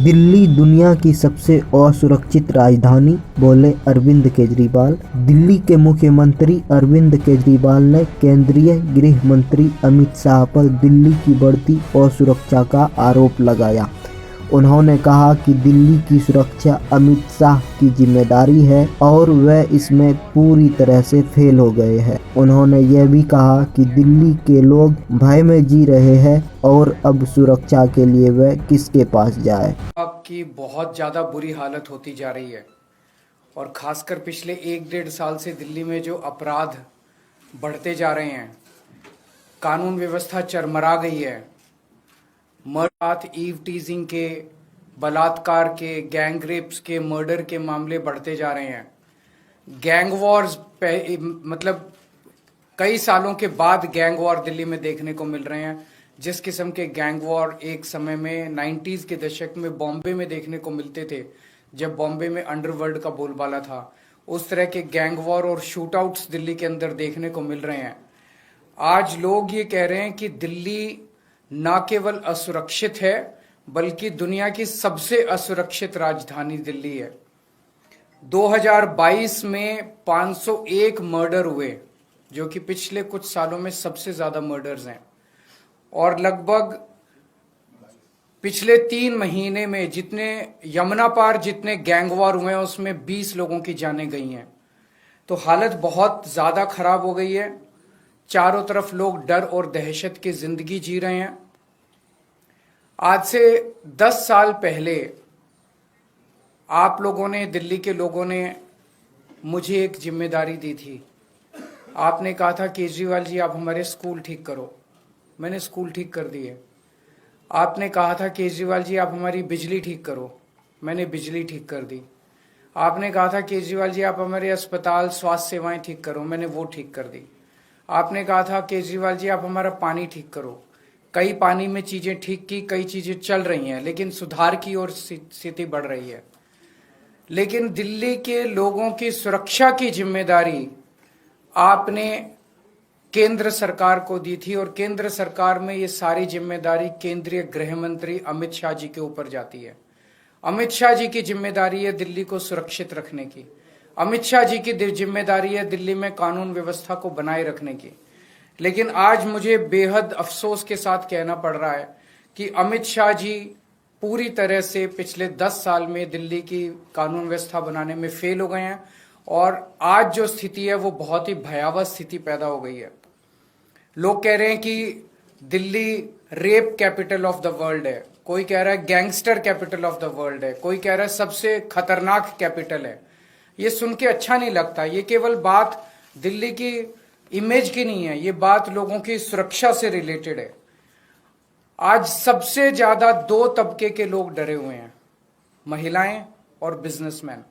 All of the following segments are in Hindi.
दिल्ली दुनिया की सबसे असुरक्षित राजधानी, बोले अरविंद केजरीवाल। दिल्ली के मुख्यमंत्री अरविंद केजरीवाल ने केंद्रीय गृह मंत्री अमित शाह पर दिल्ली की बढ़ती असुरक्षा का आरोप लगाया। उन्होंने कहा कि दिल्ली की सुरक्षा अमित शाह की जिम्मेदारी है और वह इसमें पूरी तरह से फेल हो गए हैं। उन्होंने यह भी कहा कि दिल्ली के लोग भय में जी रहे हैं और अब सुरक्षा के लिए वह किसके पास जाए। आपकी बहुत ज़्यादा बुरी हालत होती जा रही है और ख़ासकर पिछले 1-1.5 साल से दिल्ली में जो अपराध बढ़ते जा रहे हैं, कानून व्यवस्था चरमरा गई है। मर्डर, ईव टीजिंग के, बलात्कार के, गैंग रेप्स के, मर्डर के मामले बढ़ते जा रहे हैं। गैंग वॉर्स मतलब कई सालों के बाद गैंग वॉर दिल्ली में देखने को मिल रहे हैं। जिस किस्म के गैंग वॉर एक समय में 90s के दशक में बॉम्बे में देखने को मिलते थे, जब बॉम्बे में अंडरवर्ल्ड का बोलबाला था, उस तरह के गैंग वॉर और शूटआउट्स दिल्ली के अंदर देखने को मिल रहे हैं। आज लोग ये कह रहे हैं कि दिल्ली न केवल असुरक्षित है बल्कि दुनिया की सबसे असुरक्षित राजधानी दिल्ली है। 2022 में 501 मर्डर हुए, जो कि पिछले कुछ सालों में सबसे ज्यादा मर्डर्स हैं, और लगभग पिछले 3 महीने में जितने यमुना पार जितने गैंग वॉर हुए हैं उसमें 20 लोगों की जानें गई हैं। तो हालत बहुत ज्यादा खराब हो गई है। चारों तरफ लोग डर और दहशत की जिंदगी जी रहे हैं। आज से 10 साल पहले आप लोगों ने, दिल्ली के लोगों ने मुझे एक जिम्मेदारी दी थी। आपने कहा था केजरीवाल जी आप हमारे स्कूल ठीक करो। मैंने स्कूल ठीक कर दिए। आपने कहा था केजरीवाल जी आप हमारी बिजली ठीक करो। मैंने बिजली ठीक कर दी। आपने कहा था केजरीवाल जी आप हमारे अस्पताल, स्वास्थ्य सेवाएं ठीक करो। मैंने वो ठीक कर दी। आपने कहा था केजरीवाल जी आप हमारा पानी ठीक करो। कई पानी में चीजें ठीक की, कई चीजें चल रही हैं, लेकिन सुधार की ओर स्थिति बढ़ रही है। लेकिन दिल्ली के लोगों की सुरक्षा की जिम्मेदारी आपने केंद्र सरकार को दी थी और केंद्र सरकार में ये सारी जिम्मेदारी केंद्रीय गृह मंत्री अमित शाह जी के ऊपर जाती है। अमित शाह जी की जिम्मेदारी है दिल्ली को सुरक्षित रखने की। अमित शाह जी की जिम्मेदारी है दिल्ली में कानून व्यवस्था को बनाए रखने की। लेकिन आज मुझे बेहद अफसोस के साथ कहना पड़ रहा है कि अमित शाह जी पूरी तरह से पिछले 10 साल में दिल्ली की कानून व्यवस्था बनाने में फेल हो गए हैं और आज जो स्थिति है वो बहुत ही भयावह स्थिति पैदा हो गई है। लोग कह रहे हैं कि Delhi rape capital of the world है, कोई कह रहा है gangster capital of the world है, कोई कह रहा है सबसे खतरनाक कैपिटल है। ये सुन के अच्छा नहीं लगता। ये केवल बात दिल्ली की इमेज की नहीं है, ये बात लोगों की सुरक्षा से रिलेटेड है। आज सबसे ज्यादा 2 तबके के लोग डरे हुए हैं, महिलाएं और बिजनेसमैन।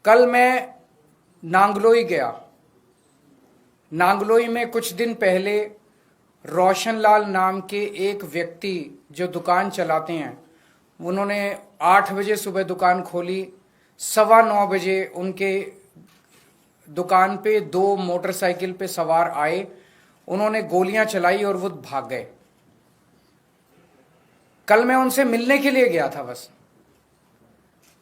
कल मैं नांगलोई गया। नांगलोई में कुछ दिन पहले रोशनलाल नाम के एक व्यक्ति जो दुकान चलाते हैं, उन्होंने 8 बजे सुबह दुकान खोली। 9:15 बजे उनके दुकान पे 2 मोटरसाइकिल पे सवार आए, उन्होंने गोलियां चलाई और वो भाग गए। कल मैं उनसे मिलने के लिए गया था बस,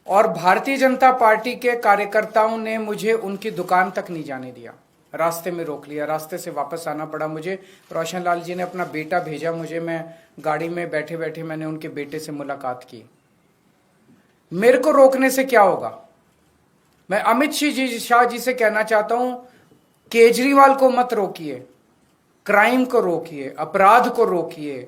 और भारतीय जनता पार्टी के कार्यकर्ताओं ने मुझे उनकी दुकान तक नहीं जाने दिया, रास्ते में रोक लिया। रास्ते से वापस आना पड़ा मुझे। रोशनलाल जी ने अपना बेटा भेजा मुझे, मैं गाड़ी में बैठे बैठे मैंने उनके बेटे से मुलाकात की। मेरे को रोकने से क्या होगा? मैं अमित शाह जी से कहना चाहता हूं, केजरीवाल को मत रोकिए, क्राइम को रोकिए, अपराध को रोकिए,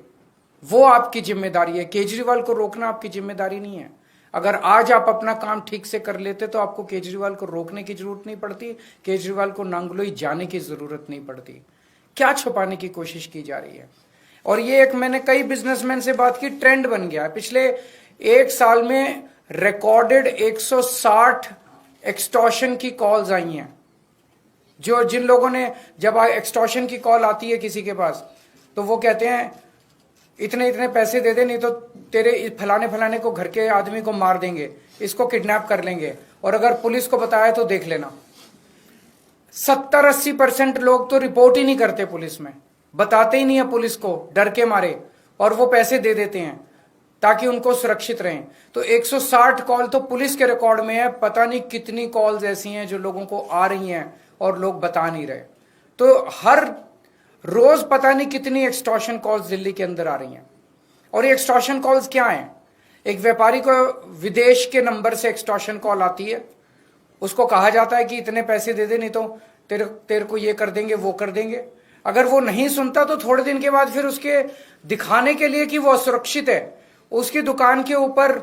वो आपकी जिम्मेदारी है। केजरीवाल को रोकना आपकी जिम्मेदारी नहीं है। अगर आज आप अपना काम ठीक से कर लेते तो आपको केजरीवाल को रोकने की जरूरत नहीं पड़ती, केजरीवाल को नांगलोई जाने की जरूरत नहीं पड़ती। क्या छुपाने की कोशिश की जा रही है? और ये एक, मैंने कई बिजनेसमैन से बात की, ट्रेंड बन गया है। पिछले 1 साल में रिकॉर्डेड 160 एक्सटॉर्शन की कॉल्स आई हैं। जिन लोगों ने, जब एक्सटॉर्शन की कॉल आती है किसी के पास, तो वो कहते हैं इतने इतने पैसे दे दे, नहीं तो तेरे फलाने फलाने को, घर के आदमी को मार देंगे, इसको किडनैप कर लेंगे, और अगर पुलिस को बताया तो देख लेना। 70-80% लोग तो रिपोर्ट ही नहीं करते पुलिस में, बताते ही नहीं है पुलिस को, डर के मारे, और वो पैसे दे देते हैं। ताकि उनको सुरक्षित रहें। तो 160 कॉल तो पुलिस के रिकॉर्ड में है, पता नहीं कितनी कॉल्स ऐसी हैं जो लोगों को आ रही हैं और लोग बता नहीं रहे। तो हर रोज पता नहीं कितनी एक्सटॉर्शन कॉल्स दिल्ली के अंदर आ रही हैं। और ये एक्सटॉर्शन कॉल्स क्या हैं? एक व्यापारी को विदेश के नंबर से एक्सटॉर्शन कॉल आती है, उसको कहा जाता है कि इतने पैसे दे दे, नहीं तो तेरे को ये कर देंगे, वो कर देंगे। अगर वो नहीं सुनता तो थोड़े दिन के बाद फिर उसके दिखाने के लिए कि वो असुरक्षित है, उसकी दुकान के ऊपर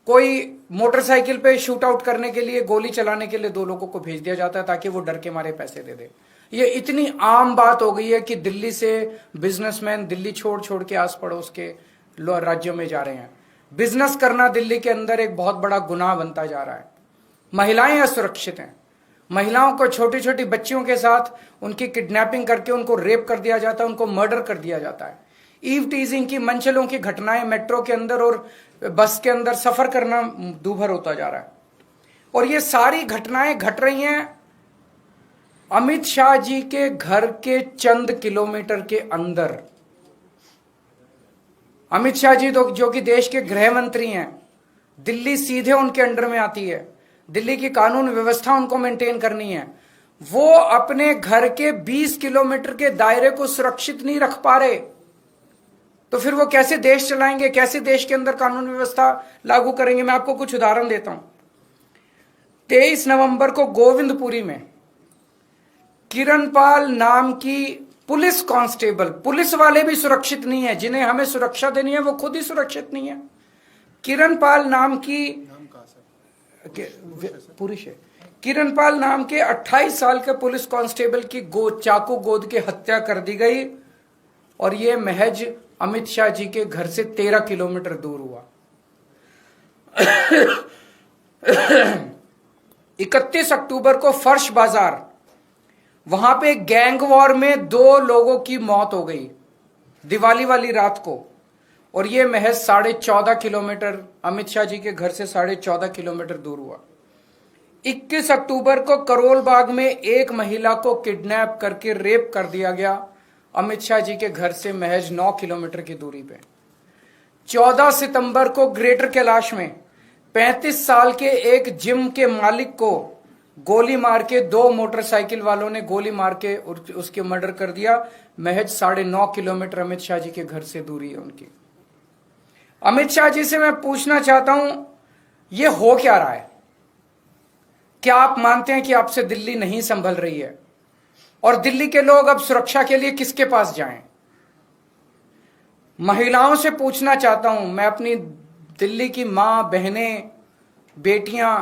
कोई मोटरसाइकिल पे शूट आउट करने के लिए, गोली चलाने के लिए 2 लोगों को भेज दिया जाता है ताकि वो डर के मारे पैसे दे दे। ये इतनी आम बात हो गई है कि दिल्ली से बिजनेसमैन दिल्ली छोड़ छोड़ के आस पड़ोस के राज्यों में जा रहे हैं। बिजनेस करना दिल्ली के अंदर एक बहुत बड़ा गुनाह बनता जा रहा है। महिलाएं असुरक्षित हैं। महिलाओं को, छोटी छोटी बच्चियों के साथ उनकी किडनैपिंग करके उनको रेप कर दिया जाता है, उनको मर्डर कर दिया जाता है। ईव टीजिंग की, मनचलों की घटनाएं मेट्रो के अंदर और बस के अंदर सफर करना दूभर होता जा रहा है। और ये सारी घटनाएं घट रही हैं अमित शाह जी के घर के चंद किलोमीटर के अंदर। अमित शाह जी जो कि देश के गृह मंत्री हैं, दिल्ली सीधे उनके अंडर में आती है। दिल्ली की कानून व्यवस्था उनको मेंटेन करनी है। वो अपने घर के 20 किलोमीटर के दायरे को सुरक्षित नहीं रख पा रहे, तो फिर वो कैसे देश चलाएंगे, कैसे देश के अंदर कानून व्यवस्था लागू करेंगे? मैं आपको कुछ उदाहरण देता हूं। 23 नवंबर को गोविंदपुरी में किरणपाल नाम की पुलिस कांस्टेबल, पुलिस वाले भी सुरक्षित नहीं है, जिन्हें हमें सुरक्षा देनी है वो खुद ही सुरक्षित नहीं है। किरणपाल नाम की पुरुष है, किरणपाल नाम के 28 साल के पुलिस कांस्टेबल की चाकू गोद के हत्या कर दी गई, और ये महज अमित शाह जी के घर से 13 किलोमीटर दूर हुआ। 31 अक्टूबर को फर्श बाजार, वहां पे गैंग वॉर में 2 लोगों की मौत हो गई दिवाली वाली रात को, और ये महज 14.5 किलोमीटर, अमित शाह जी के घर से 14.5 किलोमीटर दूर हुआ। 21 अक्टूबर को करोल बाग में एक महिला को किडनैप करके रेप कर दिया गया, अमित शाह जी के घर से महज 9 किलोमीटर की दूरी पे। 14 सितंबर को ग्रेटर कैलाश में 35 साल के एक जिम के मालिक को गोली मार के 2 मोटरसाइकिल वालों ने गोली मार के उसके मर्डर कर दिया। महज 9.5 किलोमीटर अमित शाह जी के घर से दूरी है उनकी। अमित शाह जी से मैं पूछना चाहता हूं, ये हो क्या रहा है? क्या आप मानते हैं कि आपसे दिल्ली नहीं संभल रही है? और दिल्ली के लोग अब सुरक्षा के लिए किसके पास जाएं? महिलाओं से पूछना चाहता हूं, मैं अपनी दिल्ली की मां, बहनें, बेटियां,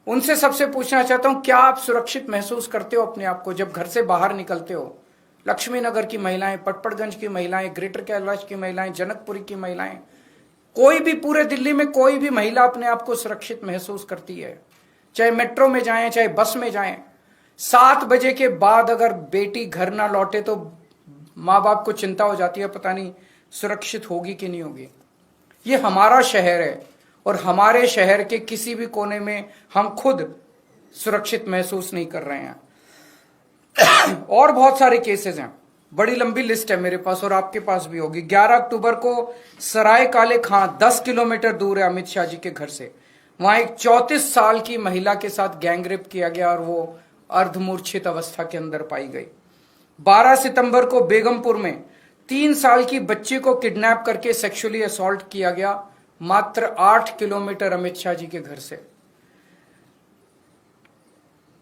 उनसे सबसे पूछना चाहता हूं, क्या आप सुरक्षित महसूस करते हो अपने आप को जब घर से बाहर निकलते हो? लक्ष्मी नगर की महिलाएं, पटपड़गंज की महिलाएं, ग्रेटर कैलाश की महिलाएं, जनकपुरी की महिलाएं, कोई भी पूरे दिल्ली में कोई भी महिला अपने आप को सुरक्षित महसूस करती है? चाहे मेट्रो में जाएं, चाहे बस में जाएं, 7 बजे के बाद अगर बेटी घर ना लौटे तो माँ बाप को चिंता हो जाती है, पता नहीं सुरक्षित होगी कि नहीं होगी। ये हमारा शहर है और हमारे शहर के किसी भी कोने में हम खुद सुरक्षित महसूस नहीं कर रहे हैं। और बहुत सारे केसेस हैं, बड़ी लंबी लिस्ट है मेरे पास और आपके पास भी होगी। 11 अक्टूबर को सराय काले खां 10 किलोमीटर दूर है अमित शाह जी के घर से, वहां एक 34 साल की महिला के साथ गैंगरेप किया गया और वो अर्धमूर्छित अवस्था के अंदर पाई गई। 12 सितंबर को बेगमपुर में 3 साल की बच्ची को किडनैप करके सेक्सुअली असॉल्ट किया गया, मात्र 8 किलोमीटर अमित शाह जी के घर से।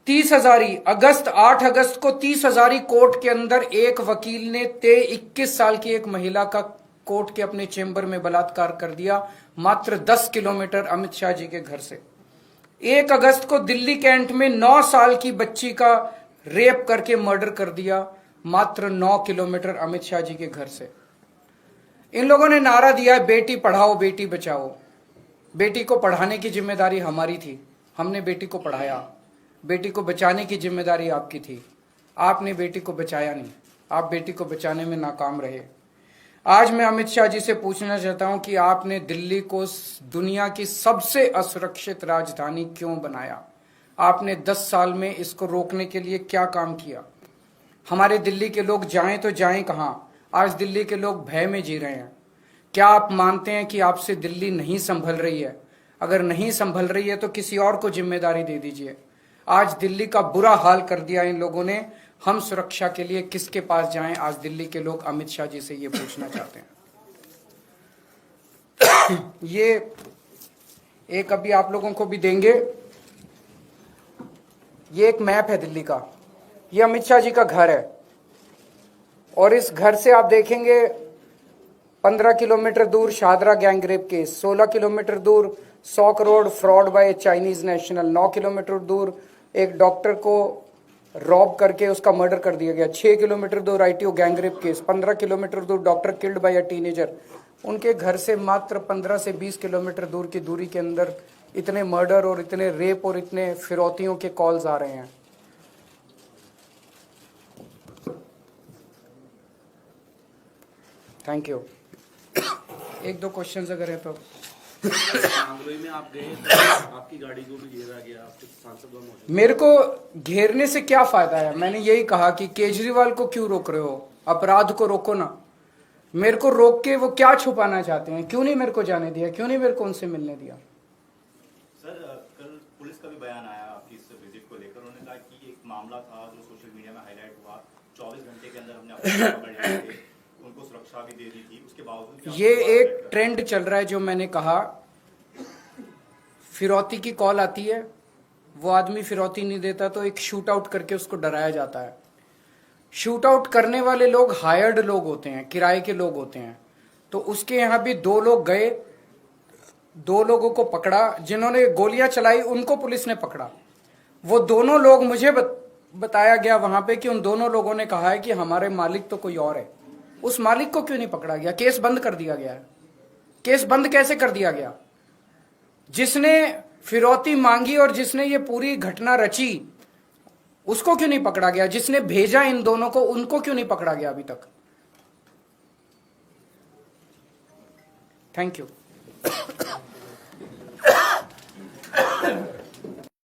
30 हजारी 8 अगस्त को 30 हजारी कोर्ट के अंदर एक वकील ने 21 साल की एक महिला का कोर्ट के अपने चेंबर में बलात्कार कर दिया, मात्र 10 किलोमीटर अमित शाह जी के घर से। 1 अगस्त को दिल्ली कैंट में 9 साल की बच्ची का रेप करके मर्डर कर दिया, मात्र 9 किलोमीटर अमित शाह जी के घर से। इन लोगों ने नारा दिया है, बेटी पढ़ाओ बेटी बचाओ। बेटी को पढ़ाने की जिम्मेदारी हमारी थी, हमने बेटी को पढ़ाया। बेटी को बचाने की जिम्मेदारी आपकी थी, आपने बेटी को बचाया नहीं, आप बेटी को बचाने में नाकाम रहे। आज मैं अमित शाह जी से पूछना चाहता हूं कि आपने दिल्ली को दुनिया की सबसे असुरक्षित राजधानी क्यों बनाया? आपने 10 साल में इसको रोकने के लिए क्या काम किया? हमारे दिल्ली के लोग जाएं तो जाएं कहां? आज दिल्ली के लोग भय में जी रहे हैं। क्या आप मानते हैं कि आपसे दिल्ली नहीं संभल रही है? अगर नहीं संभल रही है तो किसी और को जिम्मेदारी दे दीजिए। आज दिल्ली का बुरा हाल कर दिया इन लोगों ने। हम सुरक्षा के लिए किसके पास जाएं? आज दिल्ली के लोग अमित शाह जी से ये पूछना चाहते हैं। ये एक अभी आप लोगों को भी देंगे, ये एक मैप है दिल्ली का। ये अमित शाह जी का घर है और इस घर से आप देखेंगे 15 किलोमीटर दूर शाहदरा गैंगरेप केस, 16 किलोमीटर दूर 100 crore fraud bye Chinese national, 9 kilometre दूर एक डॉक्टर को रॉब करके उसका मर्डर कर दिया गया, 6 किलोमीटर दूर आईटीओ गैंगरेप केस, 15 किलोमीटर दूर doctor killed by a teenager. उनके घर से मात्र 15 से 20 किलोमीटर दूर की दूरी के अंदर इतने मर्डर और इतने रेप और इतने फिरौतियों के कॉल्स आ रहे हैं। Thank you. एक दो क्वेश्चंस अगर है तो। आंगलोई में आप गए तो आपकी गाड़ी को भी घेरा गया, आपके सांसद वहां मौजूद। मेरे को घेरने से क्या फायदा है? मैंने यही कहा कि केजरीवाल को क्यों रोक रहे हो? अपराध को रोको ना। मेरे को रोक के वो क्या छुपाना चाहते हैं? क्यों नहीं मेरे को जाने दिया? क्यों नहीं मेरे को उनसे मिलने दिया? सर, कल पुलिस का भी बयान आया आपकी इस विजिट को लेकर। उन्होंने कहा कि एक मामला था जो सोशल मीडिया में हाईलाइट हुआ, 24 घंटे के अंदर हमने अपने पकड़ लिए थे, उनको सुरक्षा भी दे दी थी, उसके बावजूद ये एक ट्रेंड चल रहा है जो मैंने कहा। फिरौती की कॉल आती है, वो आदमी फिरौती नहीं देता तो एक शूट आउट करके उसको डराया जाता है। शूट आउट करने वाले लोग हायर्ड लोग होते हैं, किराए के लोग होते हैं। तो उसके यहां भी 2 लोग गए, 2 लोगों को पकड़ा, जिन्होंने गोलियां चलाई उनको पुलिस ने पकड़ा। वो दोनों लोग मुझे बताया गया वहां पे कि उन दोनों लोगों ने कहा है कि हमारे मालिक तो कोई और है। उस मालिक को क्यों नहीं पकड़ा गया? केस बंद कर दिया गया है। केस बंद कैसे कर दिया गया? जिसने फिरौती मांगी और जिसने ये पूरी घटना रची उसको क्यों नहीं पकड़ा गया? जिसने भेजा इन दोनों को उनको क्यों नहीं पकड़ा गया अभी तक? Thank you.